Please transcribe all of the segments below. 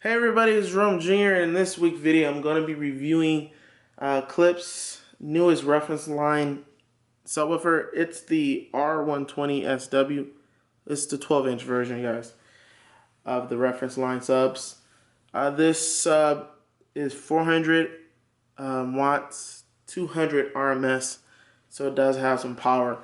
Hey everybody, it's Jerome Jr. In this week's video, I'm going to be reviewing Klipsch's newest reference line subwoofer. It's the R-120SW. It's the 12-inch version, guys, of the reference line subs. This sub is 400 watts, 200 RMS, so it does have some power.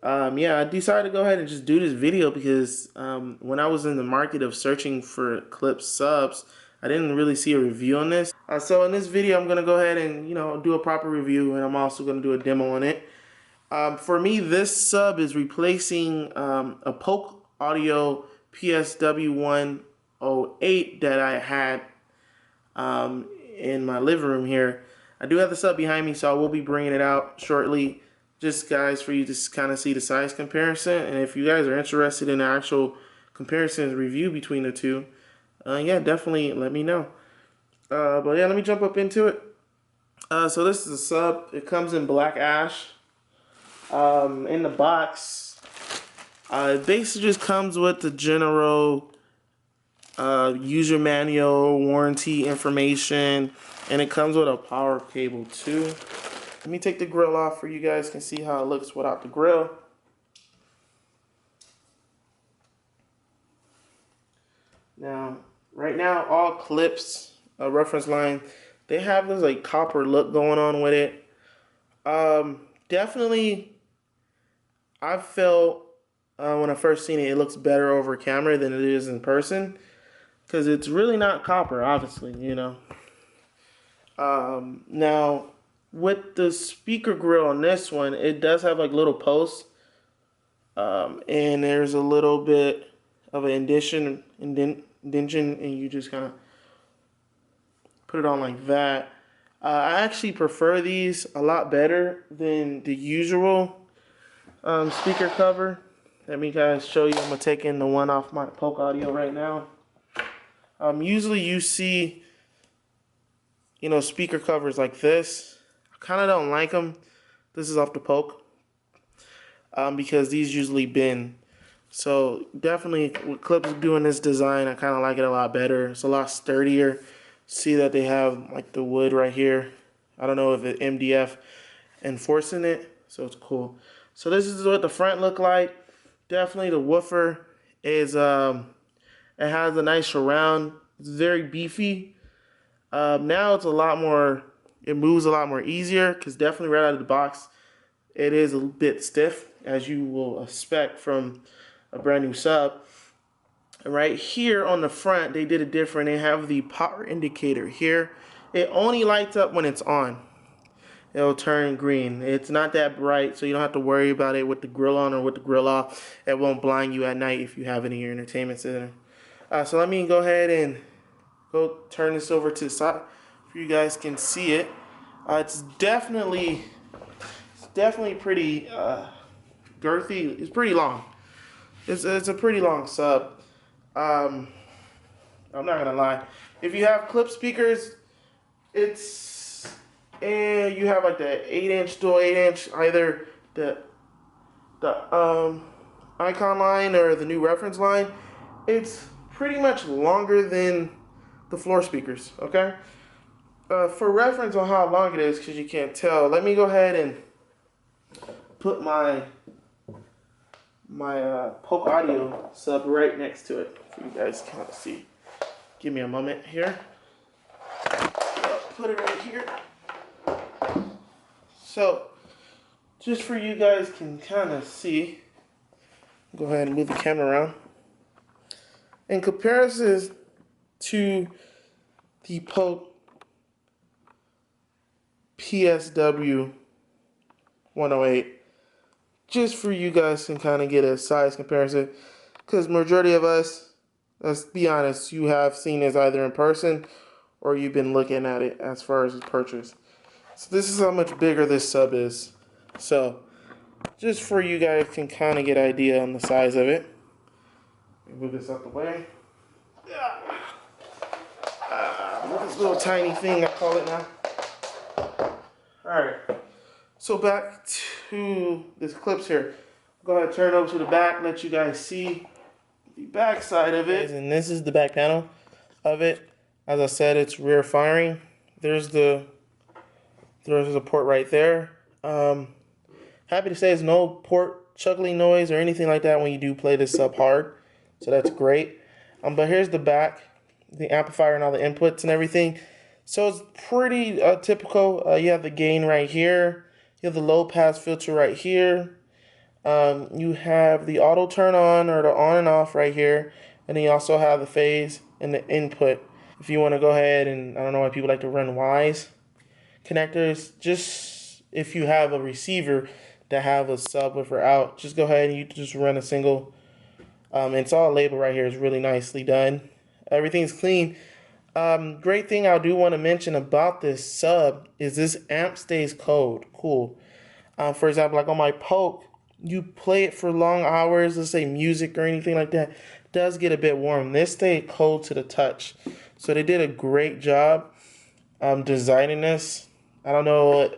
Yeah, I decided to go ahead and just do this video because when I was in the market of searching for Klipsch subs, I didn't really see a review on this. So in this video, I'm gonna go ahead and do a proper review, and I'm also gonna do a demo on it. For me, this sub is replacing a Polk Audio PSW108 that I had in my living room here. I do have the sub behind me, so I will be bringing it out shortly. Just guys, for you to kind of see the size comparison, and if you guys are interested in the actual comparison review between the two, yeah, definitely let me know. But yeah, let me jump up into it. So this is a sub. It comes in black ash. In the box, it basically just comes with the general user manual, warranty information, and it comes with a power cable too. Let me take the grill off for you guys can see how it looks without the grill. Now, right now, all Klipsch reference line, they have this like copper look going on with it. Definitely, I felt when I first seen it, it looks better over camera than it is in person, because it's really not copper, obviously, Now, with the speaker grill on this one, it does have like little posts, and there's a little bit of an indentation, and you just kind of put it on like that. I actually prefer these a lot better than the usual speaker cover. Let me guys show you. I'm gonna take in the one off my Polk Audio right now. Usually you see, speaker covers like this. Kind of don't like them. This is off the Polk because these usually bend. So definitely with Klipsch doing this design, I kind of like it a lot better. It's a lot sturdier. See that they have like the wood right here. I don't know if it's MDF enforcing it, so it's cool. So this is what the front look like. Definitely the woofer is it has a nice surround. It's very beefy. Now it's a lot more. It moves a lot more easier because definitely right out of the box, it is a bit stiff, as you will expect from a brand new sub. And right here on the front, they did it different. They have the power indicator here. It only lights up when it's on. It'll turn green. It's not that bright, so you don't have to worry about it with the grill on or with the grill off. It won't blind you at night if you have it in your entertainment center. So let me go ahead and go turn this over to the side. You guys can see it. It's definitely pretty girthy. It's pretty long. It's a pretty long sub. I'm not gonna lie. If you have Klipsch speakers, you have like the 8-inch, dual 8-inch, either the icon line or the new reference line. It's pretty much longer than the floor speakers. Okay. For reference on how long it is, because you can't tell, let me go ahead and put my Polk Audio sub right next to it for you guys to kind of see. Give me a moment here. Put it right here. So, just for you guys can kind of see, go ahead and move the camera around. In comparison to the Polk PSW 108, just for you guys can kind of get a size comparison, because majority of us, let's be honest, you have seen this either in person or you've been looking at it as far as its purchase. So this is how much bigger this sub is. So just for you guys can kind of get an idea on the size of it. Let me move this out the way. This little tiny thing, I call it now. Alright, so back to this Klipsch here. Go ahead and turn it over to the back, let you guys see the back side of it. And this is the back panel. of it. As I said, it's rear firing. There's the port right there. Happy to say there's no port chuckling noise or anything like that when you do play this sub hard. So that's great. But here's the back, the amplifier and all the inputs and everything. So it's pretty typical. You have the gain right here. You have the low pass filter right here. You have the auto turn on or the on and off right here. And then you also have the phase and the input. If you want to go ahead and, I don't know why people like to run Ys connectors, just if you have a receiver that have a subwoofer out, just go ahead and you just run a single. It's all labeled right here. It's really nicely done. Everything's clean. Great thing I do want to mention about this sub is this amp stays cold. Cool. For example, like on my Poke, you play it for long hours, let's say music or anything like that, it does get a bit warm. This stayed cold to the touch. So they did a great job designing this. I don't know,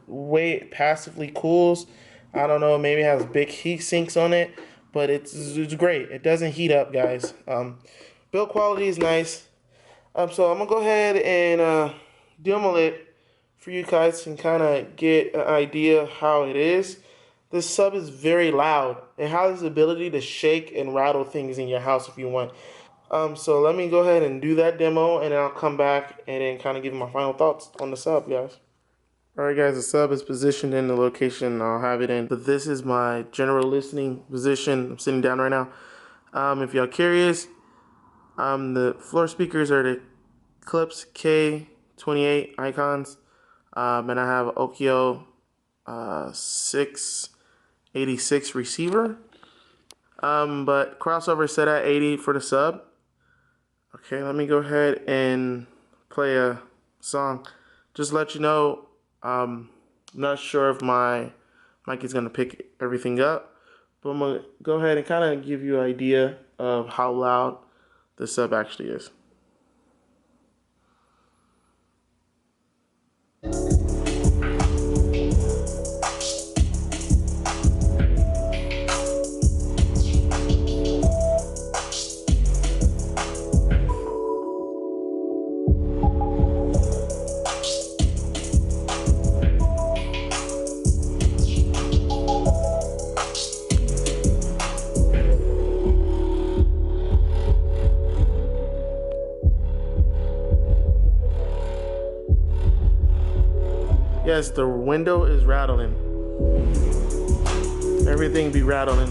way it passively cools. I don't know, maybe it has big heat sinks on it, but it's great. It doesn't heat up, guys. Build quality is nice. So I'm gonna go ahead and demo it for you guys and kind of get an idea of how it is. This sub is very loud. It has the ability to shake and rattle things in your house if you want. So let me go ahead and do that demo, and then I'll come back and then kind of give my final thoughts on the sub, guys. Alright guys, the sub is positioned in the location I'll have it in, but this is my general listening position. I'm sitting down right now. If y'all curious, the floor speakers are the Klipsch K28 icons, and I have Okio 686 receiver, but crossover set at 80 for the sub. Okay, let me go ahead and play a song. Just let you know, I'm not sure if my mic is going to pick everything up, but I'm going to go ahead and kind of give you an idea of how loud the sub actually is. Yes, the window is rattling. Everything be rattling.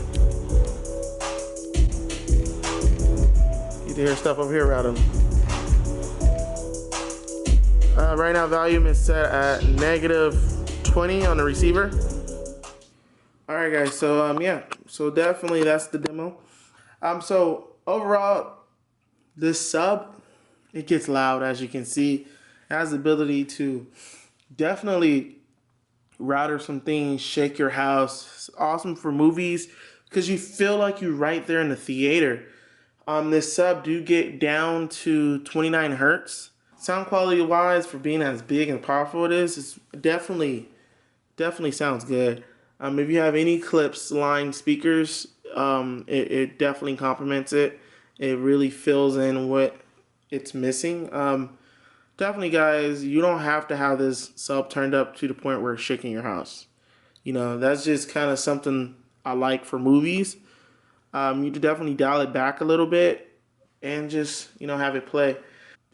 You can hear stuff over here rattling. Right now, volume is set at -20 on the receiver. Alright guys, so yeah, so definitely that's the demo. So overall, this sub, it gets loud, as you can see. It has the ability to definitely router some things, shake your house. It's awesome for movies because you feel like you're right there in the theater. This sub do get down to 29 hertz. Sound quality wise, for being as big and powerful it is, it's definitely sounds good. If you have any Klipsch line speakers, it definitely complements it. It really fills in what it's missing. Definitely, guys, you don't have to have this sub turned up to the point where it's shaking your house. You know, that's just kind of something I like for movies. You can definitely dial it back a little bit and just, you know, have it play.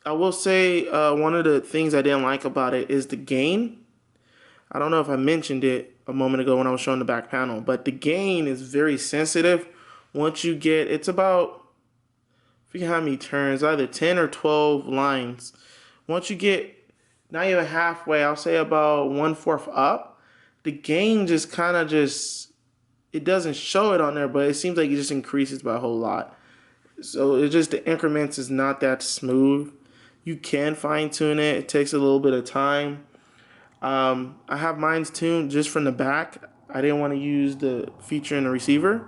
I will say one of the things I didn't like about it is the gain. I don't know if I mentioned it a moment ago when I was showing the back panel, but the gain is very sensitive. Once you get, it's about, I forget how many turns, either 10 or 12 lines. Once you get not even halfway, I'll say about 1/4 up, the gain just kind of it doesn't show it on there, but it seems like it just increases by a whole lot. So it just, the increments is not that smooth. You can fine tune it. It takes a little bit of time. I have mine's tuned just from the back. I didn't want to use the feature in the receiver.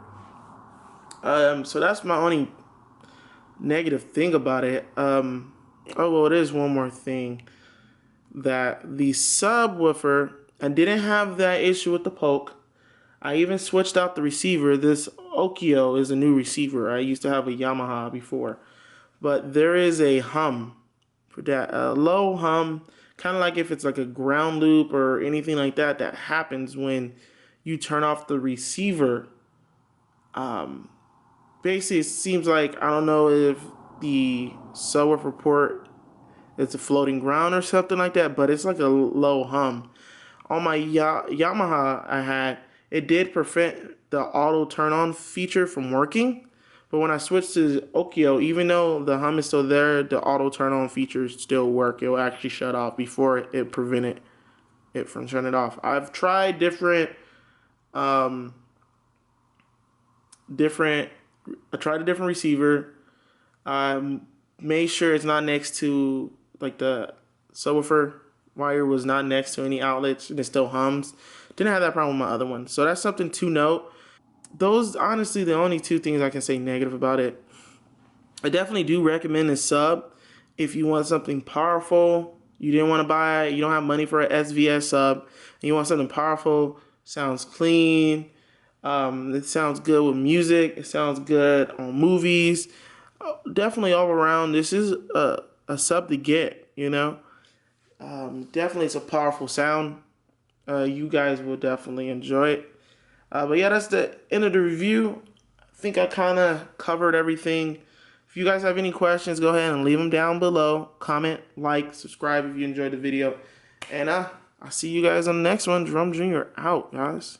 So that's my only negative thing about it. Oh, well, it is one more thing. That the subwoofer, I didn't have that issue with the Poke. I even switched out the receiver. This Okio is a new receiver. I used to have a Yamaha before. but there is a hum for that, a low hum, kind of like if it's like a ground loop or anything like that, that happens when you turn off the receiver. Basically, it seems like, I don't know if the subwoofer port is a floating ground or something like that, but it's like a low hum. On my Yamaha I had, it did prevent the auto turn on feature from working. But when I switched to Okio, even though the hum is still there, the auto turn on features still work. It will actually shut off before it prevented it from turning off. I've tried um, I tried a different receiver. I made sure it's not next to, like, the subwoofer wire was not next to any outlets and it still hums. Didn't have that problem with my other one. So that's something to note. Those, honestly, the only two things I can say negative about it. I definitely do recommend this sub if you want something powerful. You didn't want to buy, you don't have money for an SVS sub, and you want something powerful, sounds clean, it sounds good with music, it sounds good on movies. Definitely all around, this is a sub to get, you know. Definitely it's a powerful sound. You guys will definitely enjoy it. But yeah, that's the end of the review. I think I kind of covered everything. If you guys have any questions, go ahead and leave them down below. Comment, like, subscribe if you enjoyed the video. And I'll see you guys on the next one. Drum Jr. out, guys.